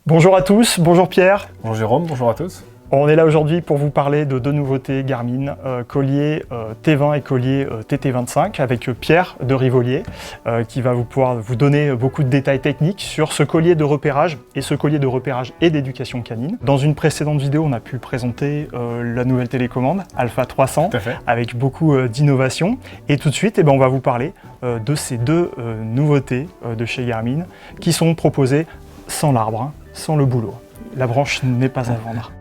Bonjour à tous, bonjour Pierre. Bonjour Jérôme, bonjour à tous. On est là aujourd'hui pour vous parler de deux nouveautés Garmin, collier T20 et collier TT25 avec Pierre de Rivolier qui va pouvoir vous donner beaucoup de détails techniques sur ce collier de repérage et ce collier de repérage et d'éducation canine. Dans une précédente vidéo, on a pu présenter la nouvelle télécommande Alpha 300 avec beaucoup d'innovations. Et tout de suite, on va vous parler de ces deux nouveautés de chez Garmin qui sont proposées sans l'arbre, sans le boulot. La branche n'est pas à vendre.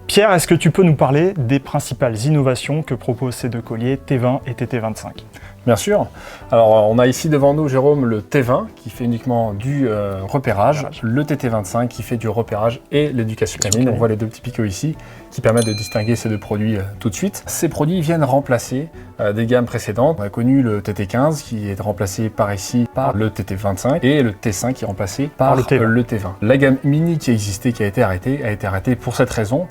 Pierre, est-ce que tu peux nous parler des principales innovations que proposent ces deux colliers T20 et TT25? Bien sûr. Alors on a ici devant nous, Jérôme, le T20 qui fait uniquement du repérage, le TT25 qui fait du repérage et l'éducation canine. On voit les deux petits picots ici qui permettent de distinguer ces deux produits tout de suite. Ces produits viennent remplacer des gammes précédentes. On a connu le TT15 qui est remplacé par ici par le TT25 et le T5 qui est remplacé par le T20. La gamme mini qui existait, qui a été arrêtée pour cette raison,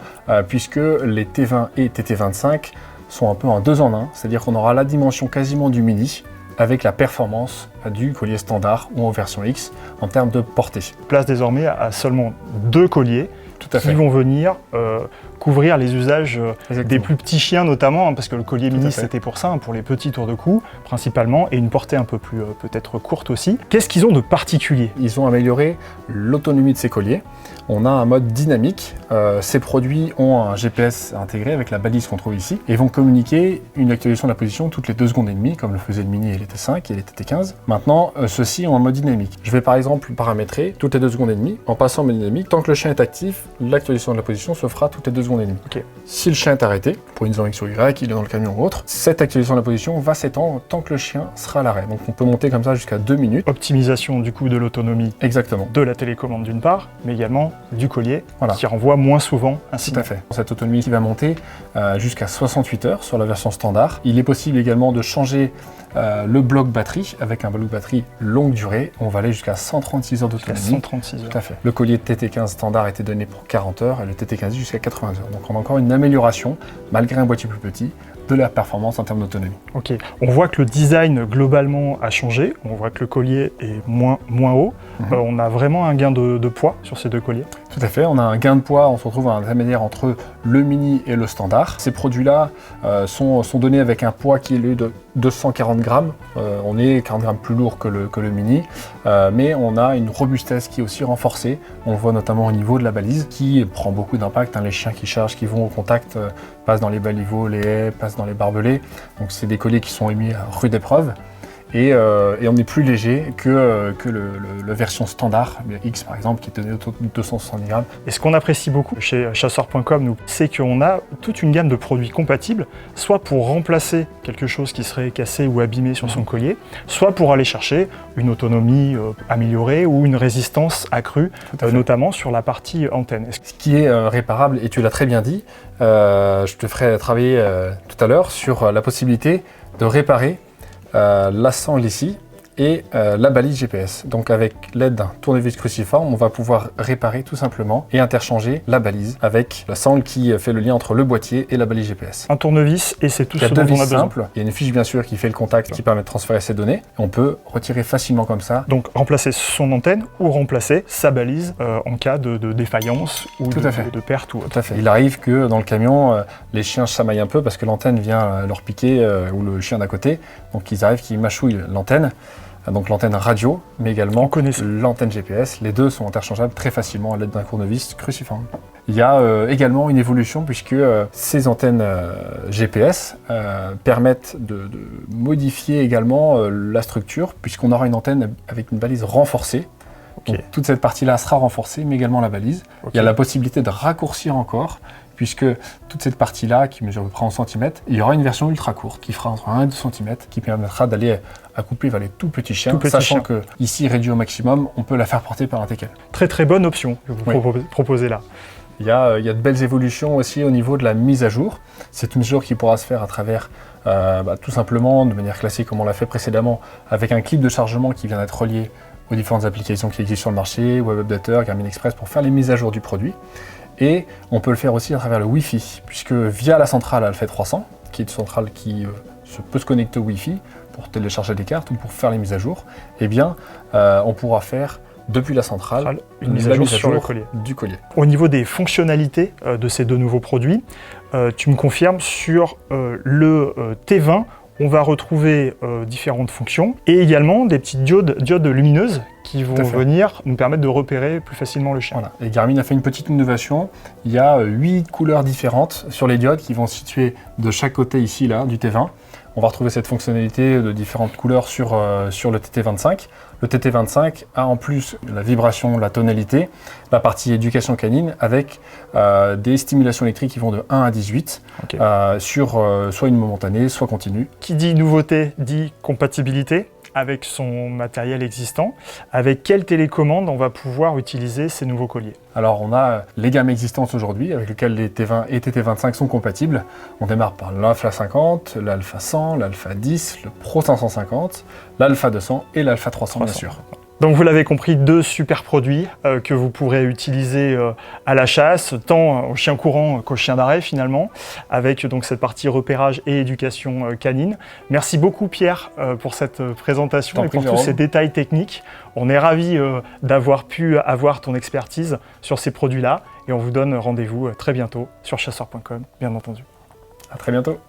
puisque les T20 et TT25 sont un peu en deux en un, c'est-à-dire qu'on aura la dimension quasiment du mini avec la performance du collier standard ou en version X en termes de portée. Place désormais à seulement deux colliers qui vont venir couvrir les usages des plus petits chiens notamment, parce que le collier mini c'était pour ça, pour les petits tours de cou principalement, et une portée un peu plus peut-être courte aussi. Qu'est-ce qu'ils ont de particulier? Ils ont amélioré l'autonomie de ces colliers. On a un mode dynamique. Ces produits ont un GPS intégré avec la balise qu'on trouve ici et vont communiquer une actualisation de la position toutes les 2 secondes et demie, comme le faisaient le mini et les T5 et les TT15. Maintenant, ceux-ci ont un mode dynamique. Je vais par exemple paramétrer toutes les 2 secondes et demie en passant en mode dynamique. Tant que le chien est actif, l'actualisation de la position se fera toutes les 2 secondes et demie. Si le chien est arrêté, pour une zone X ou Y, il est dans le camion ou autre, cette actualisation de la position va s'étendre tant que le chien sera à l'arrêt. Donc on peut monter comme ça jusqu'à 2 minutes. Optimisation du coup de l'autonomie de la télécommande d'une part, mais également du collier qui renvoie moins souvent un signal. Tout à fait. Cette autonomie qui va monter jusqu'à 68 heures sur la version standard. Il est possible également de changer le bloc batterie avec un bloc batterie longue durée. On va aller jusqu'à 136 heures d'autonomie. 136 heures. Tout à fait. Le collier TT15 standard était donné pour 40 heures et le TT15 jusqu'à 80 heures. Donc on a encore une amélioration, malgré un boîtier plus petit, de la performance en termes d'autonomie. Ok, on voit que le design globalement a changé, on voit que le collier est moins haut, on a vraiment un gain de poids sur ces deux colliers. Tout à fait, on a un gain de poids, on se retrouve à un intermédiaire entre le mini et le standard. Ces produits-là sont donnés avec un poids qui est de 240 grammes, on est 40 grammes plus lourd que le mini, mais on a une robustesse qui est aussi renforcée, on le voit notamment au niveau de la balise qui prend beaucoup d'impact, les chiens qui chargent, qui vont au contact, passent dans les baliveaux, les haies, passent dans les barbelés, donc c'est des colliers qui sont émis à rude épreuve. Et on est plus léger que la version standard, X par exemple, qui est donnée autour de 270 grammes. Et ce qu'on apprécie beaucoup chez chasseur.com, c'est qu'on a toute une gamme de produits compatibles, soit pour remplacer quelque chose qui serait cassé ou abîmé sur son collier, soit pour aller chercher une autonomie améliorée ou une résistance accrue, notamment sur la partie antenne. Ce qui est réparable, et tu l'as très bien dit, je te ferai travailler tout à l'heure sur la possibilité de réparer la sangle ici et la balise GPS. Donc avec l'aide d'un tournevis cruciforme, on va pouvoir réparer tout simplement et interchanger la balise avec la sangle qui fait le lien entre le boîtier et la balise GPS. Un tournevis et c'est tout ce dont on a besoin. Il y a une fiche bien sûr qui fait le contact, qui permet de transférer ces données. On peut retirer facilement comme ça. Donc remplacer son antenne ou remplacer sa balise en cas de défaillance ou de perte ou autre. Tout à fait. Il arrive que dans le camion, les chiens chamaillent un peu parce que l'antenne vient leur piquer ou le chien d'à côté. Donc ils arrivent qu'ils mâchouillent l'antenne. Donc l'antenne radio, mais également l'antenne GPS. Les deux sont interchangeables très facilement à l'aide d'un tournevis cruciforme. Il y a également une évolution puisque ces antennes GPS permettent de modifier également la structure puisqu'on aura une antenne avec une balise renforcée. Donc, toute cette partie-là sera renforcée, mais également la balise. Il y a la possibilité de raccourcir encore puisque toute cette partie-là, qui mesure à peu près en centimètres, il y aura une version ultra courte qui fera entre 1 et 2 cm, qui permettra d'aller accoupler vers les tout petits chiens, sachant que ici, réduit au maximum, on peut la faire porter par un teckel. Très très bonne option que vous proposez là. Il y a de belles évolutions aussi au niveau de la mise à jour. C'est une mise à jour qui pourra se faire à travers tout simplement, de manière classique comme on l'a fait précédemment, avec un clip de chargement qui vient d'être relié aux différentes applications qui existent sur le marché, Web Updater, Garmin Express, pour faire les mises à jour du produit. Et on peut le faire aussi à travers le Wi-Fi, puisque via la centrale Alpha 300, qui est une centrale qui peut se connecter au Wi-Fi pour télécharger des cartes ou pour faire les mises à jour, eh bien, on pourra faire depuis la centrale, une mise à jour sur le collier. Du collier. Au niveau des fonctionnalités de ces deux nouveaux produits, tu me confirmes sur le T20, on va retrouver différentes fonctions et également des petites diodes lumineuses qui vont venir nous permettre de repérer plus facilement le chien. Voilà. Et Garmin a fait une petite innovation. Il y a 8 couleurs différentes sur les diodes qui vont se situer de chaque côté ici là, du T20. On va retrouver cette fonctionnalité de différentes couleurs sur le TT25. Le TT25 a en plus la vibration, la tonalité, la partie éducation canine avec des stimulations électriques qui vont de 1 à 18 sur soit une momentanée, soit continue. Qui dit nouveauté dit compatibilité avec son matériel existant. Avec quelle télécommande on va pouvoir utiliser ces nouveaux colliers? Alors on a les gammes existantes aujourd'hui avec lesquelles les T20 et TT25 sont compatibles. On démarre par l'Alpha 50, l'Alpha 100, l'Alpha 10, le Pro 550, l'Alpha 200 et l'Alpha 300 bien sûr. Donc vous l'avez compris, deux super produits que vous pourrez utiliser à la chasse, tant au chien courant qu'au chien d'arrêt finalement, avec donc cette partie repérage et éducation canine. Merci beaucoup Pierre pour cette présentation et pour tous ces détails techniques. On est ravis d'avoir pu avoir ton expertise sur ces produits-là et on vous donne rendez-vous très bientôt sur chasseur.com, bien entendu. À très bientôt.